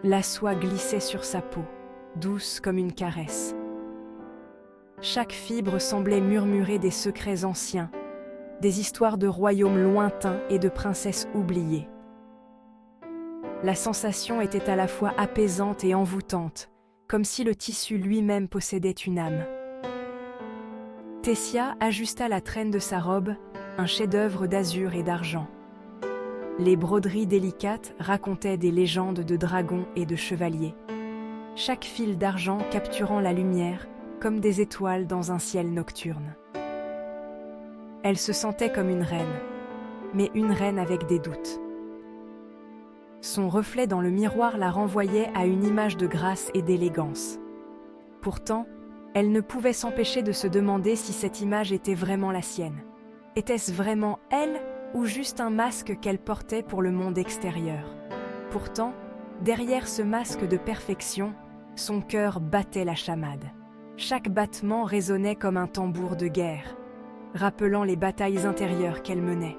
La soie glissait sur sa peau, douce comme une caresse. Chaque fibre semblait murmurer des secrets anciens, des histoires de royaumes lointains et de princesses oubliées. La sensation était à la fois apaisante et envoûtante, comme si le tissu lui-même possédait une âme. Tessia ajusta la traîne de sa robe, un chef-d'œuvre d'azur et d'argent. Les broderies délicates racontaient des légendes de dragons et de chevaliers. Chaque fil d'argent capturant la lumière, comme des étoiles dans un ciel nocturne. Elle se sentait comme une reine, mais une reine avec des doutes. Son reflet dans le miroir la renvoyait à une image de grâce et d'élégance. Pourtant, elle ne pouvait s'empêcher de se demander si cette image était vraiment la sienne. Était-ce vraiment elle ou juste un masque qu'elle portait pour le monde extérieur? Pourtant, derrière ce masque de perfection, son cœur battait la chamade. Chaque battement résonnait comme un tambour de guerre, rappelant les batailles intérieures qu'elle menait.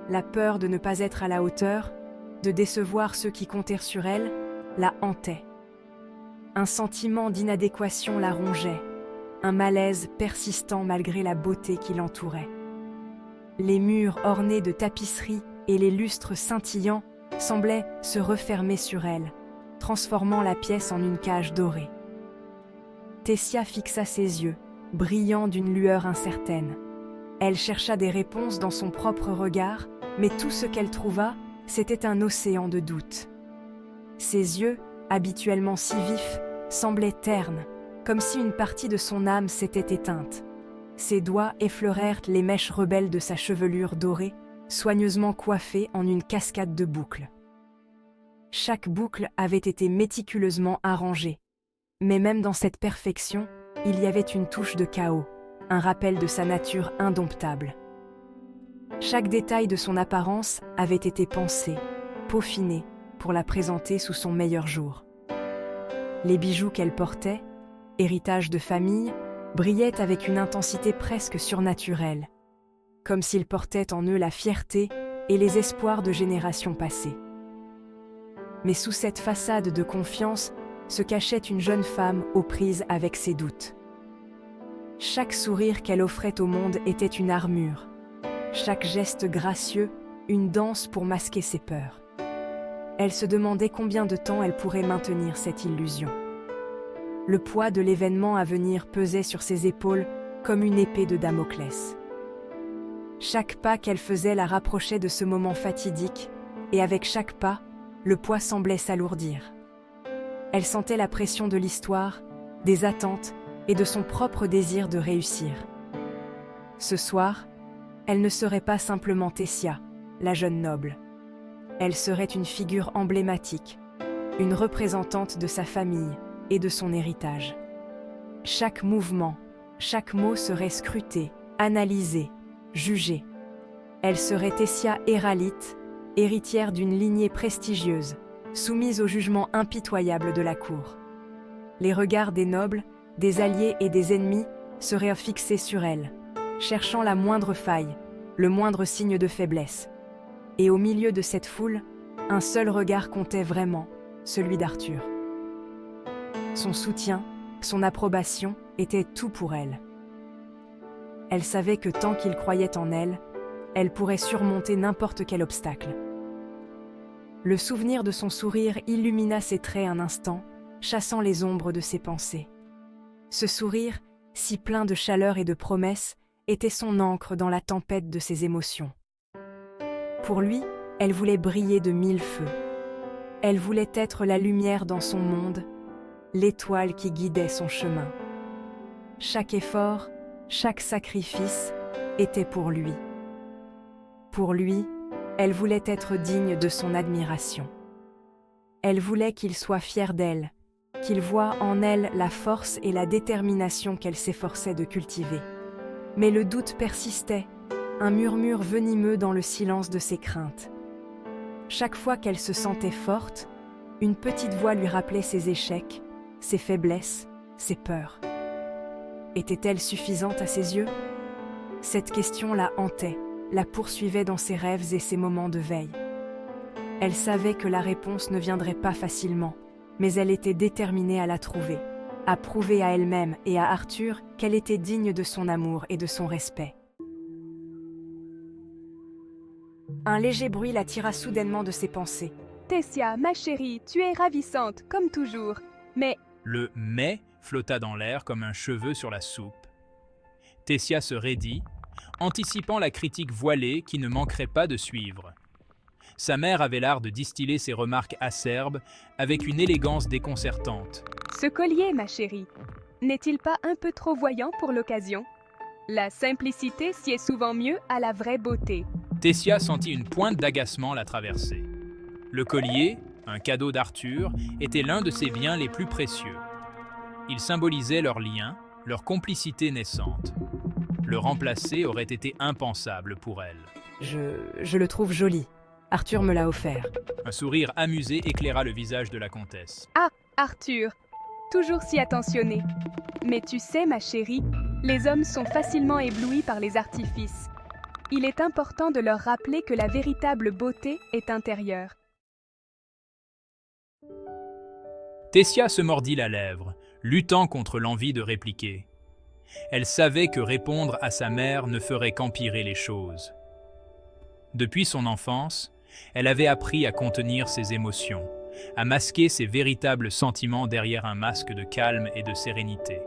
La peur de ne pas être à la hauteur, de décevoir ceux qui comptèrent sur elle, la hantait. Un sentiment d'inadéquation la rongeait, un malaise persistant malgré la beauté qui l'entourait. Les murs ornés de tapisseries et les lustres scintillants semblaient se refermer sur elle, transformant la pièce en une cage dorée. Tessia fixa ses yeux, brillants d'une lueur incertaine. Elle chercha des réponses dans son propre regard, mais tout ce qu'elle trouva, c'était un océan de doutes. Ses yeux, habituellement si vifs, semblaient ternes, comme si une partie de son âme s'était éteinte. Ses doigts effleurèrent les mèches rebelles de sa chevelure dorée, soigneusement coiffée en une cascade de boucles. Chaque boucle avait été méticuleusement arrangée. Mais même dans cette perfection, il y avait une touche de chaos, un rappel de sa nature indomptable. Chaque détail de son apparence avait été pensé, peaufiné, pour la présenter sous son meilleur jour. Les bijoux qu'elle portait, héritage de famille, brillaient avec une intensité presque surnaturelle, comme s'ils portaient en eux la fierté et les espoirs de générations passées. Mais sous cette façade de confiance se cachait une jeune femme aux prises avec ses doutes. Chaque sourire qu'elle offrait au monde était une armure, chaque geste gracieux, une danse pour masquer ses peurs. Elle se demandait combien de temps elle pourrait maintenir cette illusion. Le poids de l'événement à venir pesait sur ses épaules comme une épée de Damoclès. Chaque pas qu'elle faisait la rapprochait de ce moment fatidique, et avec chaque pas, le poids semblait s'alourdir. Elle sentait la pression de l'histoire, des attentes et de son propre désir de réussir. Ce soir, elle ne serait pas simplement Tessia, la jeune noble. Elle serait une figure emblématique, une représentante de sa famille et de son héritage. Chaque mouvement, chaque mot serait scruté, analysé, jugé. Elle serait Tessia Héralite, héritière d'une lignée prestigieuse, soumise au jugement impitoyable de la cour. Les regards des nobles, des alliés et des ennemis seraient fixés sur elle, cherchant la moindre faille, le moindre signe de faiblesse. Et au milieu de cette foule, un seul regard comptait vraiment, celui d'Arthur. Son soutien, son approbation étaient tout pour elle. Elle savait que tant qu'il croyait en elle, elle pourrait surmonter n'importe quel obstacle. Le souvenir de son sourire illumina ses traits un instant, chassant les ombres de ses pensées. Ce sourire, si plein de chaleur et de promesses, était son ancre dans la tempête de ses émotions. Pour lui, elle voulait briller de mille feux. Elle voulait être la lumière dans son monde, l'étoile qui guidait son chemin. Chaque effort, chaque sacrifice était pour lui. Pour lui, elle voulait être digne de son admiration. Elle voulait qu'il soit fier d'elle, qu'il voie en elle la force et la détermination qu'elle s'efforçait de cultiver. Mais le doute persistait, un murmure venimeux dans le silence de ses craintes. Chaque fois qu'elle se sentait forte, une petite voix lui rappelait ses échecs, ses faiblesses, ses peurs. Était-elle suffisante à ses yeux? Cette question la hantait, la poursuivait dans ses rêves et ses moments de veille. Elle savait que la réponse ne viendrait pas facilement, mais elle était déterminée à la trouver, à prouver à elle-même et à Arthur qu'elle était digne de son amour et de son respect. Un léger bruit la tira soudainement de ses pensées. Tessia, ma chérie, tu es ravissante, comme toujours. Mais Le « mais » flotta dans l'air comme un cheveu sur la soupe. Tessia se raidit, anticipant la critique voilée qui ne manquerait pas de suivre. Sa mère avait l'art de distiller ses remarques acerbes avec une élégance déconcertante. ce collier, ma chérie, n'est-il pas un peu trop voyant pour l'occasion? La simplicité sied souvent mieux à la vraie beauté. Tessia sentit une pointe d'agacement la traverser. Le collier, un cadeau d'Arthur, était l'un de ses biens les plus précieux. Il symbolisait leur lien, leur complicité naissante. Le remplacer aurait été impensable pour elle. Je le trouve joli. Arthur me l'a offert. Un sourire amusé éclaira le visage de la comtesse. Ah, Arthur, toujours si attentionné. Mais tu sais, ma chérie, les hommes sont facilement éblouis par les artifices. Il est important de leur rappeler que la véritable beauté est intérieure. Tessia se mordit la lèvre, luttant contre l'envie de répliquer. Elle savait que répondre à sa mère ne ferait qu'empirer les choses. Depuis son enfance, elle avait appris à contenir ses émotions, à masquer ses véritables sentiments derrière un masque de calme et de sérénité.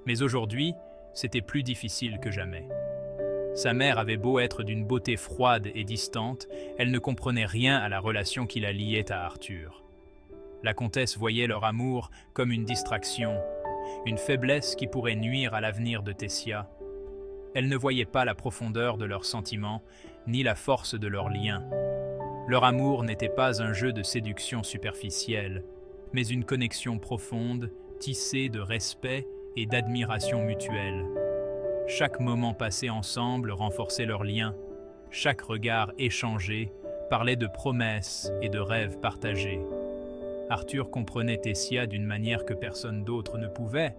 Mais aujourd'hui, c'était plus difficile que jamais. Sa mère avait beau être d'une beauté froide et distante, elle ne comprenait rien à la relation qui la liait à Arthur. La comtesse voyait leur amour comme une distraction, une faiblesse qui pourrait nuire à l'avenir de Tessia. Elle ne voyait pas la profondeur de leurs sentiments, ni la force de leurs liens. Leur amour n'était pas un jeu de séduction superficielle, mais une connexion profonde, tissée de respect et d'admiration mutuelle. Chaque moment passé ensemble renforçait leurs liens, chaque regard échangé parlait de promesses et de rêves partagés. Arthur comprenait Tessia d'une manière que personne d'autre ne pouvait,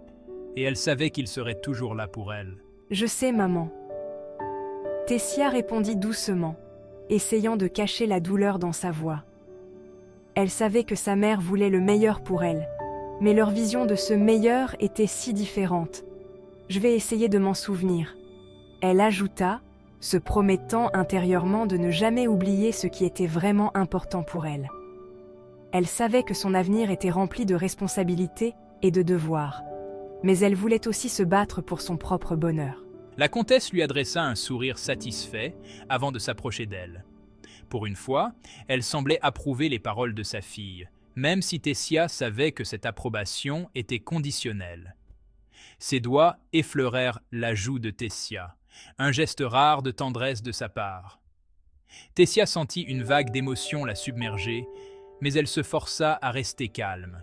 et elle savait qu'il serait toujours là pour elle. Je sais, maman. Tessia répondit doucement, essayant de cacher la douleur dans sa voix. Elle savait que sa mère voulait le meilleur pour elle, mais leur vision de ce meilleur était si différente. Je vais essayer de m'en souvenir. Elle ajouta, se promettant intérieurement de ne jamais oublier ce qui était vraiment important pour elle. Elle savait que son avenir était rempli de responsabilités et de devoirs, mais elle voulait aussi se battre pour son propre bonheur. La comtesse lui adressa un sourire satisfait avant de s'approcher d'elle. Pour une fois, elle semblait approuver les paroles de sa fille, même si Tessia savait que cette approbation était conditionnelle. Ses doigts effleurèrent la joue de Tessia, un geste rare de tendresse de sa part. Tessia sentit une vague d'émotion la submerger, mais elle se força à rester calme.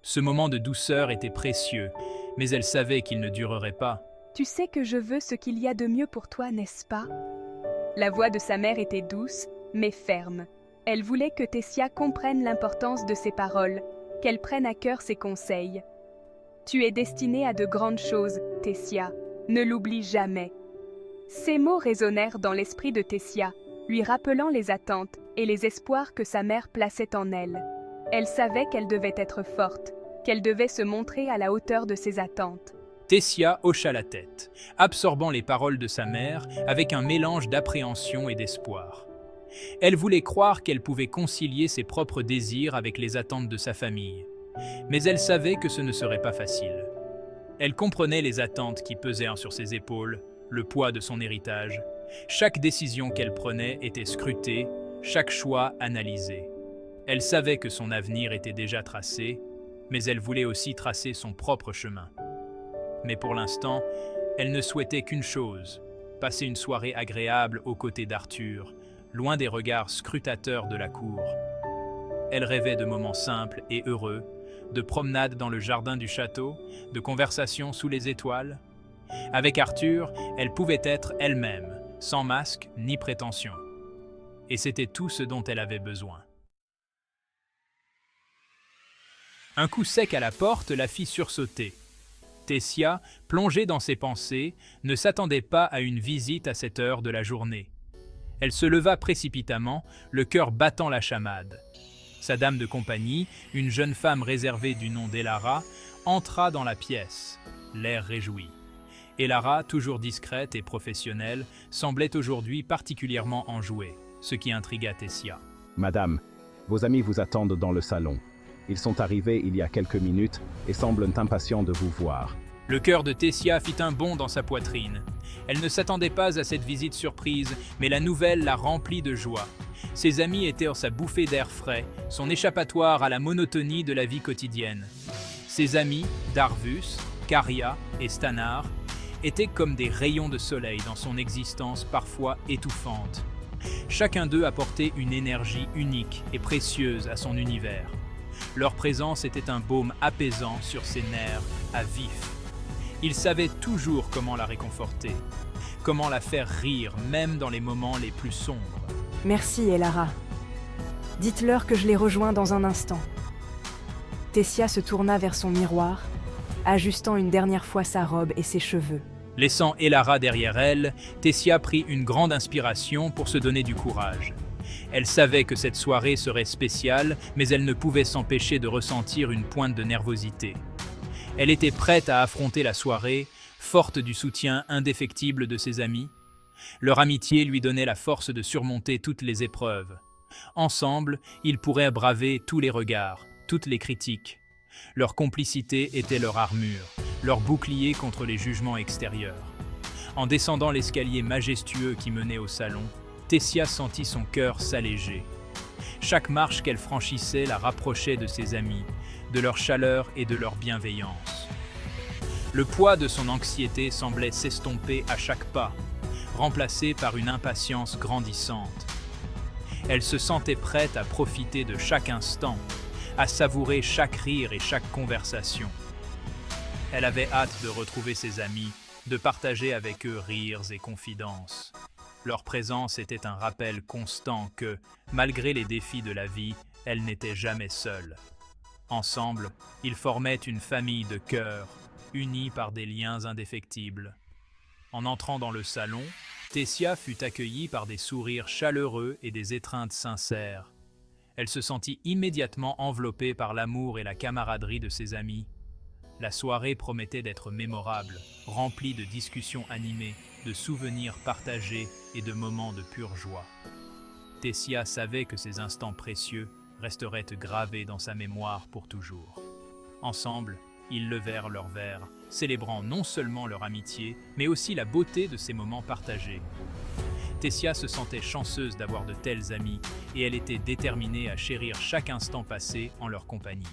Ce moment de douceur était précieux, mais elle savait qu'il ne durerait pas. Tu sais que je veux ce qu'il y a de mieux pour toi, n'est-ce pas? La voix de sa mère était douce, mais ferme. Elle voulait que Tessia comprenne l'importance de ses paroles, qu'elle prenne à cœur ses conseils. Tu es destinée à de grandes choses, Tessia. Ne l'oublie jamais. Ces mots résonnèrent dans l'esprit de Tessia, lui rappelant les attentes et les espoirs que sa mère plaçait en elle. Elle savait qu'elle devait être forte, qu'elle devait se montrer à la hauteur de ses attentes. Tessia hocha la tête, absorbant les paroles de sa mère avec un mélange d'appréhension et d'espoir. Elle voulait croire qu'elle pouvait concilier ses propres désirs avec les attentes de sa famille. Mais elle savait que ce ne serait pas facile. Elle comprenait les attentes qui pesaient sur ses épaules, le poids de son héritage. Chaque décision qu'elle prenait était scrutée, chaque choix analysé. Elle savait que son avenir était déjà tracé, mais elle voulait aussi tracer son propre chemin. Mais pour l'instant, elle ne souhaitait qu'une chose, passer une soirée agréable aux côtés d'Arthur, loin des regards scrutateurs de la cour. Elle rêvait de moments simples et heureux, de promenades dans le jardin du château, de conversations sous les étoiles. Avec Arthur, elle pouvait être elle-même, sans masque ni prétention. Et c'était tout ce dont elle avait besoin. Un coup sec à la porte la fit sursauter. Tessia, plongée dans ses pensées, ne s'attendait pas à une visite à cette heure de la journée. Elle se leva précipitamment, le cœur battant la chamade. Sa dame de compagnie, une jeune femme réservée du nom d'Elara, entra dans la pièce, l'air réjoui. Elara, toujours discrète et professionnelle, semblait aujourd'hui particulièrement enjouée, ce qui intrigua Tessia. « Madame, vos amis vous attendent dans le salon. Ils sont arrivés il y a quelques minutes et semblent impatients de vous voir. » Le cœur de Tessia fit un bond dans sa poitrine. Elle ne s'attendait pas à cette visite surprise, mais la nouvelle la remplit de joie. Ses amis étaient sa bouffée d'air frais, son échappatoire à la monotonie de la vie quotidienne. Ses amis, Darvus, Caria et Stanar, étaient comme des rayons de soleil dans son existence parfois étouffante. Chacun d'eux apportait une énergie unique et précieuse à son univers. Leur présence était un baume apaisant sur ses nerfs à vif. Il savait toujours comment la réconforter, comment la faire rire même dans les moments les plus sombres. Merci, Elara. Dites-leur que je les rejoins dans un instant. Tessia se tourna vers son miroir, ajustant une dernière fois sa robe et ses cheveux. Laissant Elara derrière elle, Tessia prit une grande inspiration pour se donner du courage. Elle savait que cette soirée serait spéciale, mais elle ne pouvait s'empêcher de ressentir une pointe de nervosité. Elle était prête à affronter la soirée, forte du soutien indéfectible de ses amis. Leur amitié lui donnait la force de surmonter toutes les épreuves. Ensemble, ils pourraient braver tous les regards, toutes les critiques. Leur complicité était leur armure, leur bouclier contre les jugements extérieurs. En descendant l'escalier majestueux qui menait au salon, Tessia sentit son cœur s'alléger. Chaque marche qu'elle franchissait la rapprochait de ses amis, de leur chaleur et de leur bienveillance. Le poids de son anxiété semblait s'estomper à chaque pas, remplacé par une impatience grandissante. Elle se sentait prête à profiter de chaque instant, à savourer chaque rire et chaque conversation. Elle avait hâte de retrouver ses amis, de partager avec eux rires et confidences. Leur présence était un rappel constant que, malgré les défis de la vie, elle n'était jamais seule. Ensemble, ils formaient une famille de cœur, unis par des liens indéfectibles. En entrant dans le salon, Tessia fut accueillie par des sourires chaleureux et des étreintes sincères. Elle se sentit immédiatement enveloppée par l'amour et la camaraderie de ses amis. La soirée promettait d'être mémorable, remplie de discussions animées, de souvenirs partagés et de moments de pure joie. Tessia savait que ces instants précieux resteraient gravés dans sa mémoire pour toujours. Ensemble, ils levèrent leurs verres, célébrant non seulement leur amitié, mais aussi la beauté de ces moments partagés. Tessia se sentait chanceuse d'avoir de tels amis et elle était déterminée à chérir chaque instant passé en leur compagnie.